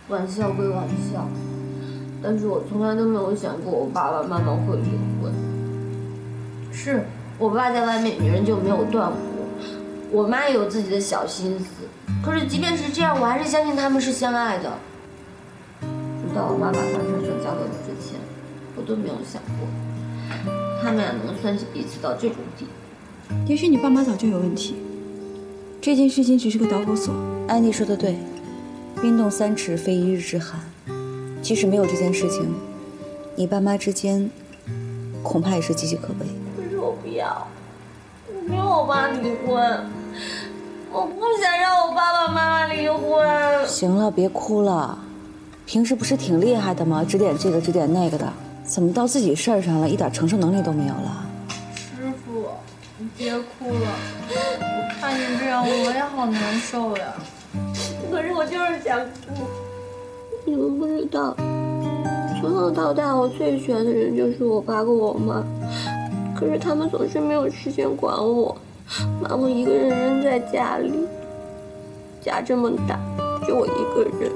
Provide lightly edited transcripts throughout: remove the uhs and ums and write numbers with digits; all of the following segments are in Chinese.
玩笑归玩笑，但是我从来都没有想过我爸爸妈妈会离婚。是我爸在外面与人就没有断过，我妈也有自己的小心思。可是即便是这样，我还是相信他们是相爱的。直到我妈把范丞丞交给我之前，我都没有想过他们俩能算计彼此到这种地步。也许你爸妈早就有问题，这件事情只是个导火索。安妮说的对，冰冻3尺非一日之寒。即使没有这件事情，你爸妈之间恐怕也是岌岌可危。可是我不要，我不要我爸离婚，我不想让我爸爸妈妈离婚。行了，别哭了。平时不是挺厉害的吗？指点这个指点那个的，怎么到自己事儿上了，一点承受能力都没有了？师傅，你别哭了，我看你这样我也好难受呀。可是我就是想哭。你们不知道，从小到大我最喜欢的人就是我爸跟我妈，可是他们总是没有时间管我，把我一个人扔在家里。家这么大，就我一个人，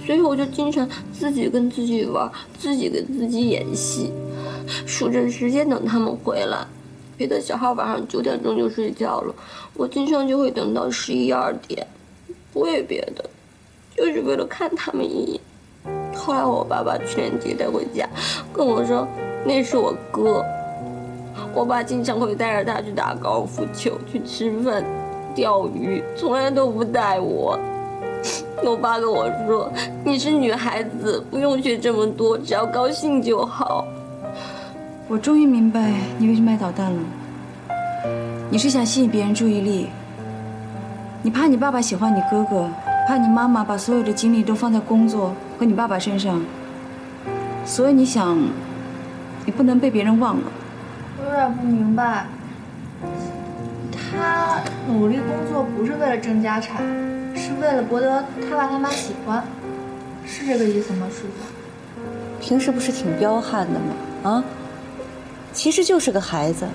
所以我就经常自己跟自己玩，自己跟自己演戏，数着时间等他们回来。别的小孩晚上9点钟就睡觉了，我经常就会等到11、12点，不为别的，就是为了看他们一眼。后来我爸爸去年接他回家，跟我说那是我哥。我爸经常会带着他去打高尔夫球，去吃饭、钓鱼，从来都不带我。我爸跟我说，你是女孩子，不用学这么多，只要高兴就好。我终于明白你为什么爱捣蛋了。你是想吸引别人注意力，你怕你爸爸喜欢你哥哥，怕你妈妈把所有的精力都放在工作和你爸爸身上，所以你想，你不能被别人忘了。我有点不明白，他努力工作不是为了争家产，是为了博得他爸他妈喜欢，是这个意思吗，师傅？平时不是挺彪悍的吗？啊，其实就是个孩子。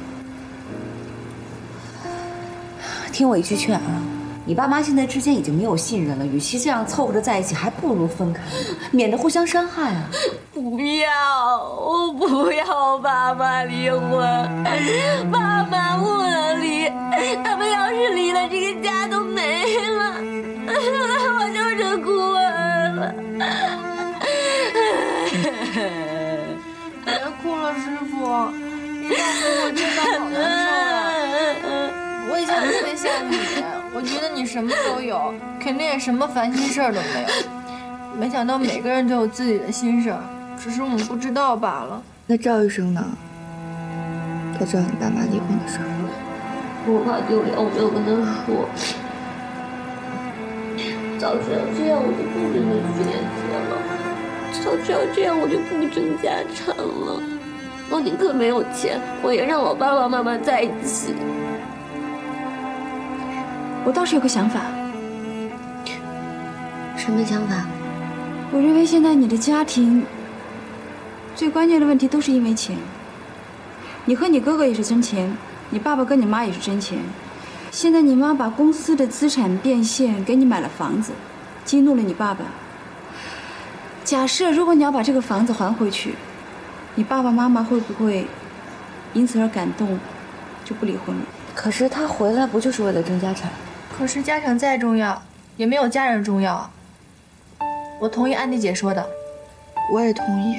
听我一句劝啊，你爸妈现在之间已经没有信任了，与其这样凑合着在一起，还不如分开，免得互相伤害啊。不要，我不要我爸妈离婚，爸妈不能离，他们要是离了，这个家都没了，我就是孤儿了。别哭了，师傅，你要哭我真的好难受呀。我以前特别羡慕你，我觉得你什么都有，肯定也什么烦心事儿都没有。没想到每个人都有自己的心事儿，只是我们不知道罢了。那赵医生呢？他知道你爸妈离婚的事儿。我怕丢脸，我没有跟他说。早知道这样，我就不跟他去年结了。早知道这样，我就不争家产了。我宁可没有钱，我也让我爸爸妈妈在一起。我倒是有个想法。什么想法？我认为现在你的家庭最关键的问题都是因为钱。你和你哥哥也是真钱，你爸爸跟你妈也是真钱。现在你妈把公司的资产变现，给你买了房子，激怒了你爸爸。假设如果你要把这个房子还回去，你爸爸妈妈会不会因此而感动，就不离婚了？可是他回来不就是为了争家产？可是家产再重要，也没有家人重要。我同意安迪姐说的。我也同意。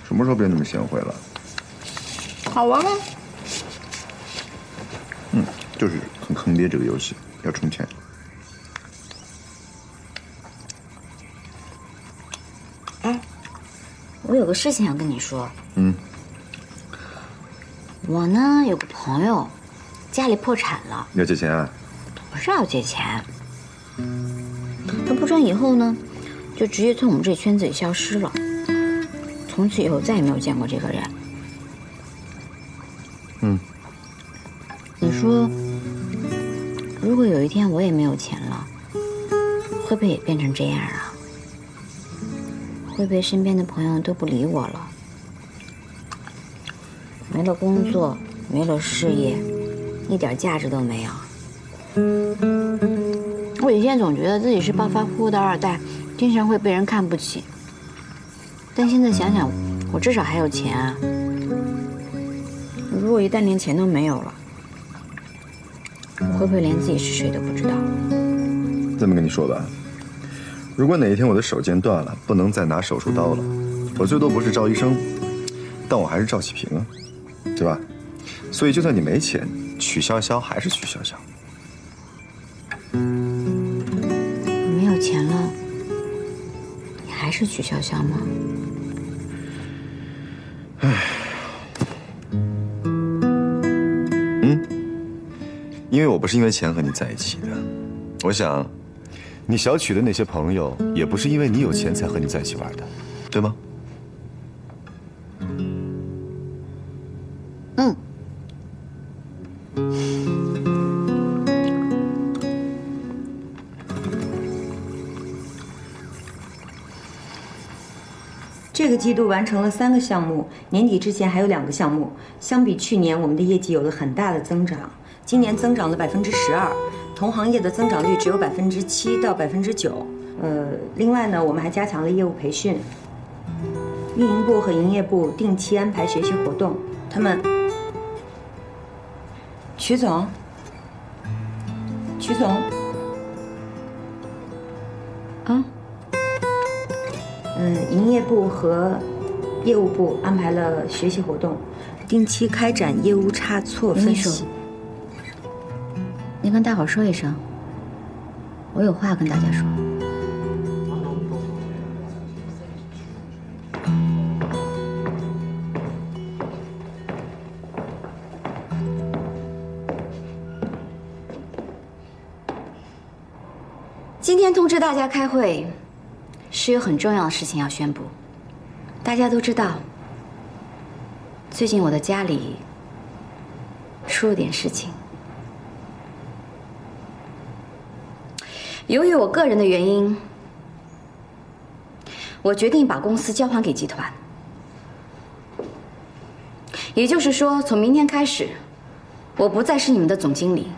什么时候变那么贤惠了？好玩吗？就是很坑爹这个游戏，要充钱。哎，我有个事情想跟你说。我呢有个朋友，家里破产了，要借钱啊？不是要借钱。他破产以后呢，就直接从我们这圈子里消失了，从此以后再也没有见过这个人。你说，如果有一天我也没有钱了，会不会也变成这样啊？会不会身边的朋友都不理我了？没了工作，没了事业，一点价值都没有。我以前总觉得自己是暴发户的二代，经常会被人看不起。但现在想想，我至少还有钱啊。如果一旦连钱都没有了，我会不会连自己是谁都不知道？这么跟你说吧，如果哪一天我的手剑断了，不能再拿手术刀了，我最多不是赵医生，但我还是赵启平啊，对吧？所以就算你没钱，曲筱绡还是曲筱绡。我没有钱了，你还是曲筱绡吗？因为我不是因为钱和你在一起的，我想，你小曲的那些朋友也不是因为你有钱才和你在一起玩的，对吗？嗯。这个季度完成了3个项目，年底之前还有2个项目。相比去年，我们的业绩有了很大的增长。今年增长了12%，同行业的增长率只有7%到9%。另外呢，我们还加强了业务培训，运营部和营业部定期安排学习活动。他们，曲总，啊？营业部和业务部安排了学习活动，定期开展业务差错分析。你跟大伙说一声，我有话跟大家说。今天通知大家开会，是有很重要的事情要宣布。大家都知道，最近我的家里出了点事情。由于我个人的原因，我决定把公司交还给集团。也就是说，从明天开始，我不再是你们的总经理。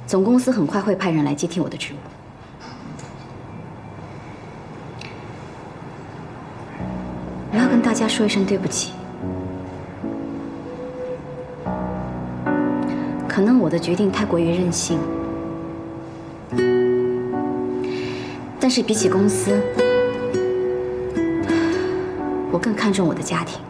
总公司很快会派人来接替我的职务。我要跟大家说一声对不起。可能我的决定太过于任性。但是比起公司，我更看重我的家庭。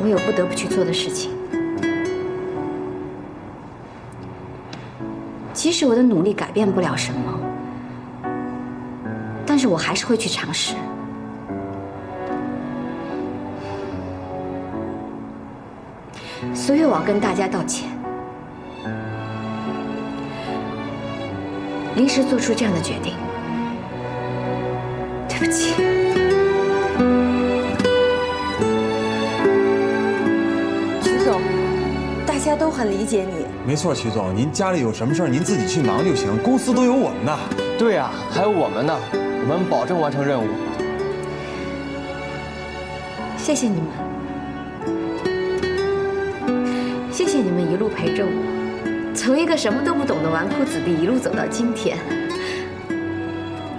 我有不得不去做的事情。即使我的努力改变不了什么，但是我还是会去尝试。所以我要跟大家道歉。临时做出这样的决定，对不起。曲总，大家都很理解你。没错，曲总，您家里有什么事儿您自己去忙就行，公司都有我们呢。对呀，还有我们呢，我们保证完成任务。谢谢你们，谢谢你们一路陪着我。从一个什么都不懂的纨绔子弟一路走到今天，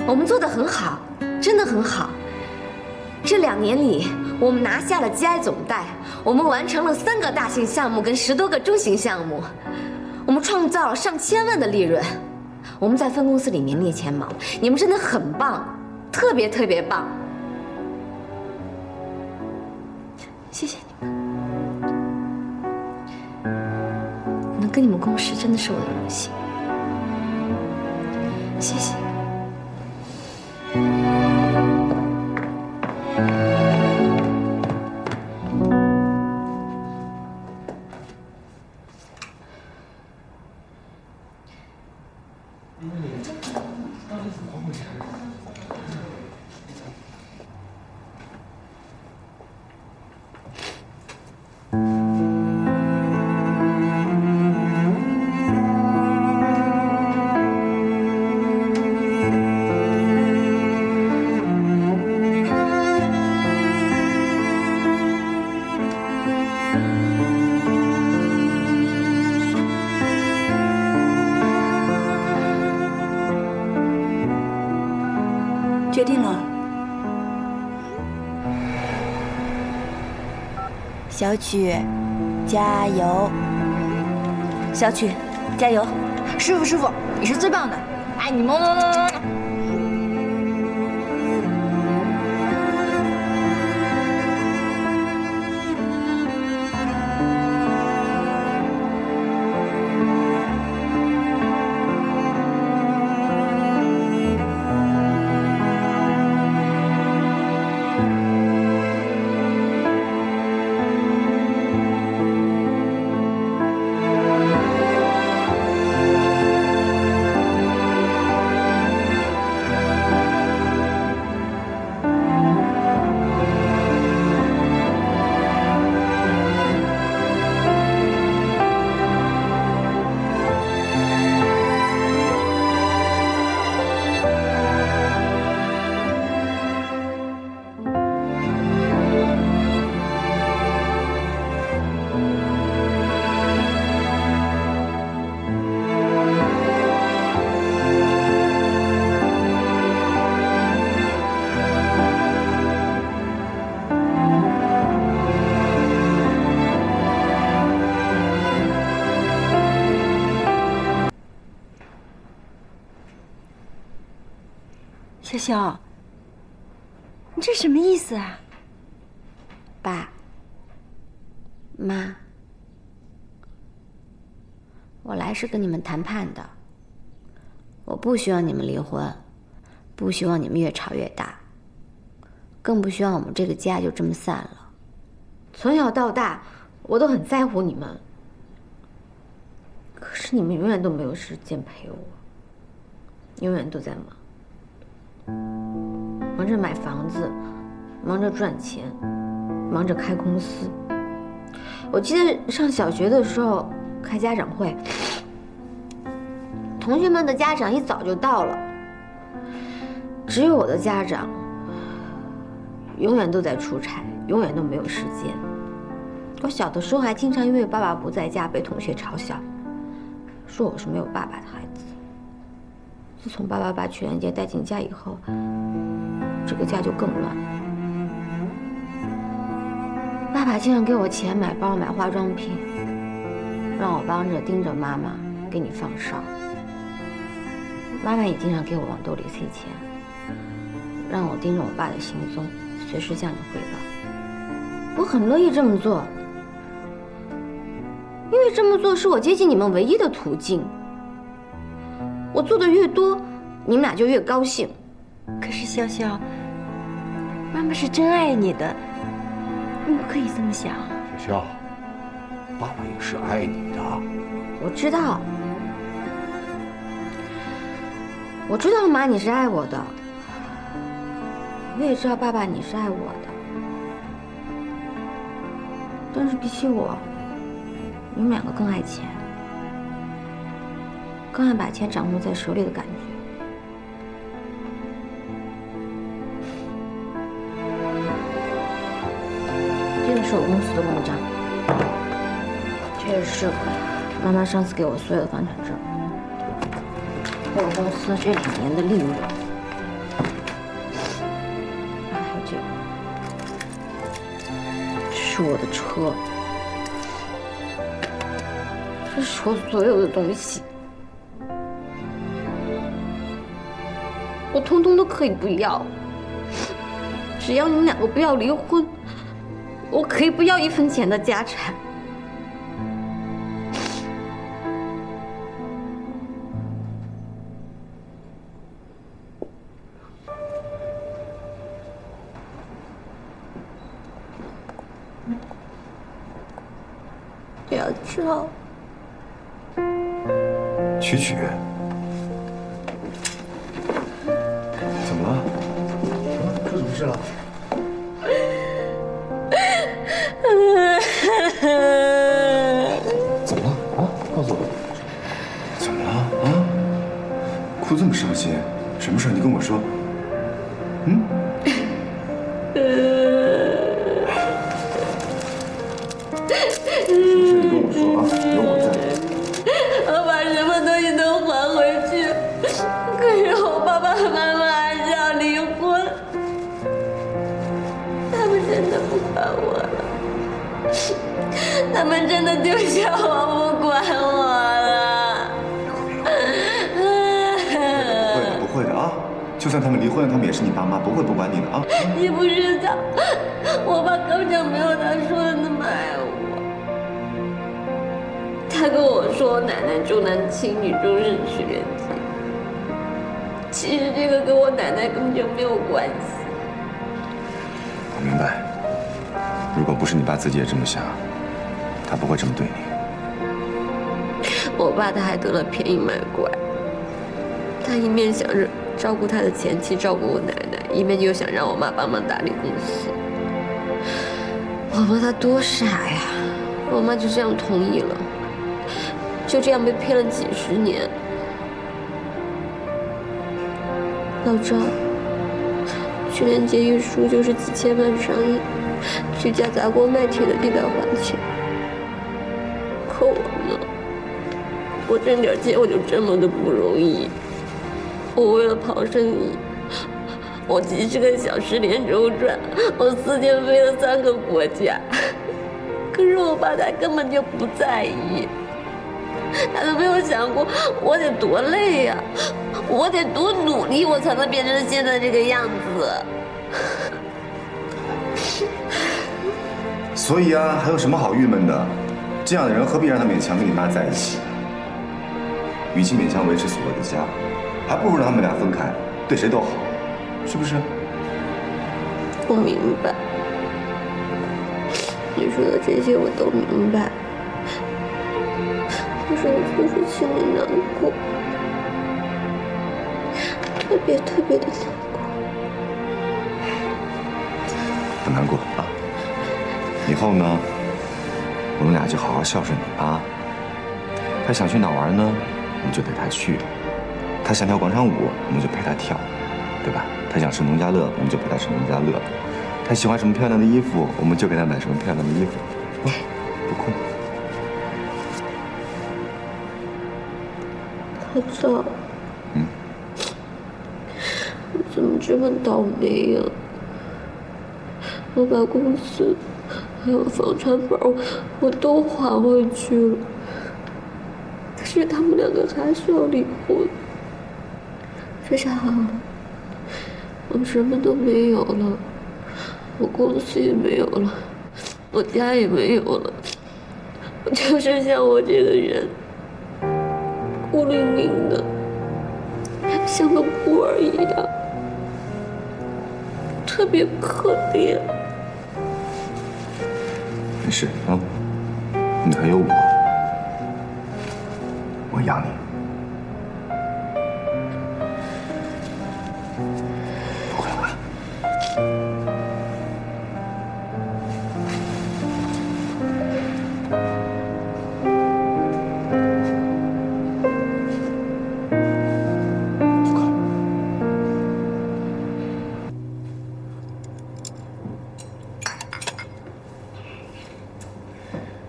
我们做得很好，真的很好。这2年里，我们拿下了 GI 总代，我们完成了3个大型项目跟10多个中型项目，我们创造了上千万的利润。我们在分公司里名列前茅，你们真的很棒，特别特别棒。谢谢你们。能跟你们共事真的是我的荣幸，谢谢。小曲，加油！小曲，加油！师傅，你是最棒的，爱你么么么么。小小，你这什么意思啊？爸妈，我来是跟你们谈判的。我不希望你们离婚，不希望你们越吵越大，更不希望我们这个家就这么散了。从小到大，我都很在乎你们，可是你们永远都没有时间陪我，永远都在忙着买房子，忙着赚钱，忙着开公司。我记得上小学的时候开家长会，同学们的家长一早就到了，只有我的家长永远都在出差，永远都没有时间。我小的时候还经常因为爸爸不在家被同学嘲笑，说我是没有爸爸的孩子。自从爸爸把曲兰杰带进家以后，这个家就更乱。爸爸经常给我钱买包、买化妆品，让我帮着盯着妈妈给你放哨。妈妈也经常给我往兜里塞钱，让我盯着我爸的行踪，随时向你汇报。我很乐意这么做，因为这么做是我接近你们唯一的途径。我做的越多，你们俩就越高兴。可是潇潇，妈妈是真爱你的，你不可以这么想。小潇，爸爸也是爱你的。我知道，我知道妈你是爱我的，我也知道爸爸你是爱我的。但是比起我，你们两个更爱钱。更爱把钱掌握在手里的感觉。这个是我公司的公章，这是妈妈上次给我所有的房产证，还有公司这2年的利润，还有这是我的车，这是我所有的东西。我通通都可以不要，只要你们两个不要离婚，我可以不要1分钱的家产。要照。曲曲。怎么了？出什么事了？怎么了啊？告诉我，怎么了啊？哭这么伤心，什么事？你跟我说。嗯？什么事？你跟我说啊，有我在。我把什么东西都还回去，可是我爸爸妈妈还是要离婚，他们真的不管我了。他们真的丢下我不管我了。不会的啊，就算他们离婚了，他们也是你爸妈，不会不管你的啊。你不知道，我爸根本就没有他说的那么爱我。他跟我说，奶奶重男轻女，重视娶人节。其实这个跟我奶奶根本就没有关系。我明白，如果不是你爸自己也这么想，他不会这么对你。我爸他还得了便宜卖乖，他一面想着照顾他的前妻，照顾我奶奶，一面又想让我妈帮忙打理公司。我妈她多傻呀！我妈就这样同意了，就这样被骗了几10年。老赵，去年节一输就是几千万上亿，举家砸锅卖铁的替他还钱。可我呢？我挣点钱我就这么的不容易。我为了跑生意，我几10个小时连轴转，我4天飞了3个国家。可是我爸他根本就不在意，他都没有想过我得多累呀，我得多努力，我才能变成现在这个样子。所以啊，还有什么好郁闷的？这样的人何必让他勉强跟你妈在一起？与其勉强维持所谓的家，还不如让他们俩分开，对谁都好，是不是？我明白，你说的这些我都明白，可是我就是心里难过，特别的难过。不难过啊，以后呢，我们俩就好好孝顺你啊。他想去哪玩呢，我们就带他去；他想跳广场舞，我们就陪他跳，对吧？他想吃农家乐，我们就陪他吃农家乐；他喜欢什么漂亮的衣服，我们就给他买什么漂亮的衣服。啊，不困。老赵，我怎么这么倒霉呀？我把公司还有房产本我都还回去了，可是他们2个还是要离婚。这下好了，我什么都没有了，我公司也没有了，我家也没有了，我就剩下我这个人，孤零零的，像个孤儿一样，特别可怜。没事啊，你还有我，我养你。不会吧？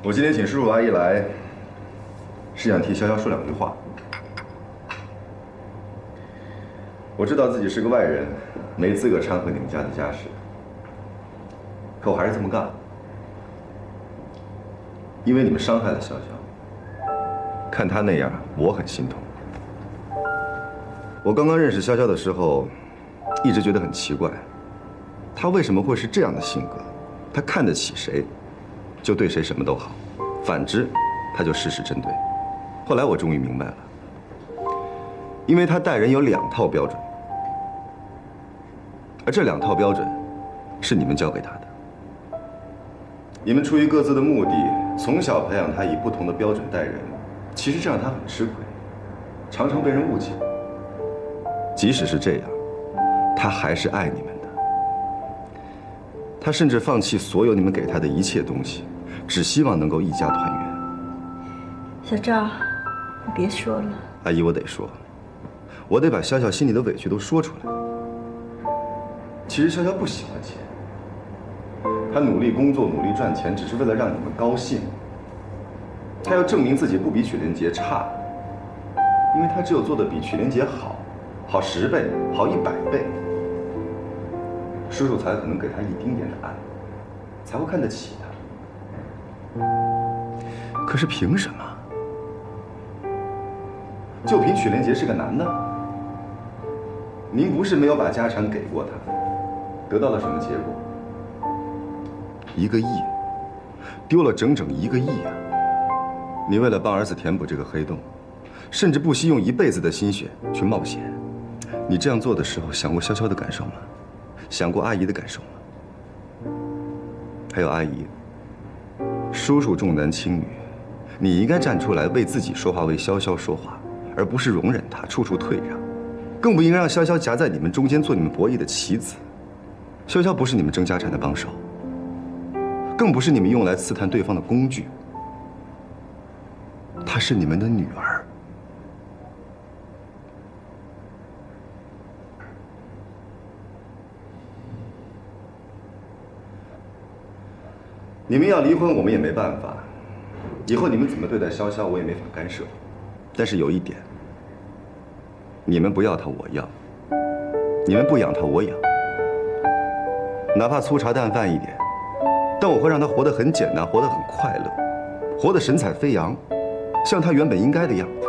我今天请叔叔阿姨来，是想替潇潇说2句话。我知道自己是个外人，没资格掺和你们家的家事，可我还是这么干了，因为你们伤害了潇潇。看她那样，我很心痛。我刚刚认识潇潇的时候，一直觉得很奇怪，她为什么会是这样的性格？她看得起谁，就对谁什么都好，反之，他就事事针对。后来我终于明白了，因为他待人有2套标准，而这2套标准是你们教给他的。你们出于各自的目的，从小培养他以不同的标准待人，其实这让他很吃亏，常常被人误解。即使是这样，他还是爱你们的。他甚至放弃所有你们给他的一切东西，只希望能够一家团圆。小赵，你别说了。阿姨，我得说，我得把潇潇心里的委屈都说出来。其实潇潇不喜欢钱，她努力工作，努力赚钱，只是为了让你们高兴。她要证明自己不比曲连杰差，因为她只有做的比曲连杰好，好10倍，好100倍，叔叔才可能给她一丁点的爱，才会看得起她。可是凭什么？就凭许连杰是个男的？您不是没有把家产给过他，得到了什么结果？1个亿，丢了整整1个亿啊！你为了帮儿子填补这个黑洞，甚至不惜用一辈子的心血去冒险。你这样做的时候，想过潇潇的感受吗？想过阿姨的感受吗？还有阿姨，叔叔重男轻女，你应该站出来为自己说话，为潇潇说话，而不是容忍他处处退让，更不应该让潇潇夹在你们中间做你们博弈的棋子。潇潇不是你们争家产的帮手，更不是你们用来刺探对方的工具。她是你们的女儿。你们要离婚，我们也没办法。以后你们怎么对待潇潇，我也没法干涉。但是有一点，你们不要他，我要；你们不养他，我养。哪怕粗茶淡饭一点，但我会让他活得很简单，活得很快乐，活得神采飞扬，像他原本应该的样子。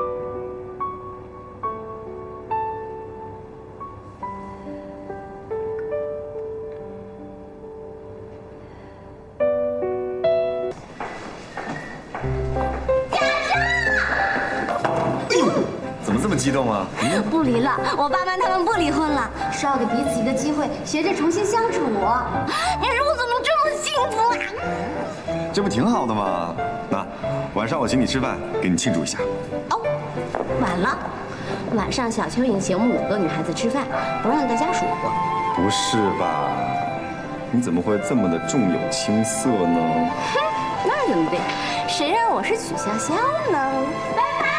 怎么这么激动啊？不离了，我爸妈他们不离婚了，说要给彼此一个机会，学着重新相处。你说我怎么这么幸福啊？这不挺好的吗？那晚上我请你吃饭，给你庆祝一下。哦，晚了，晚上小秋引节目5个女孩子吃饭，不让大家数过。不是吧？你怎么会这么的重有轻色呢？哼，那怎么对？谁让我是曲潇潇呢？拜拜。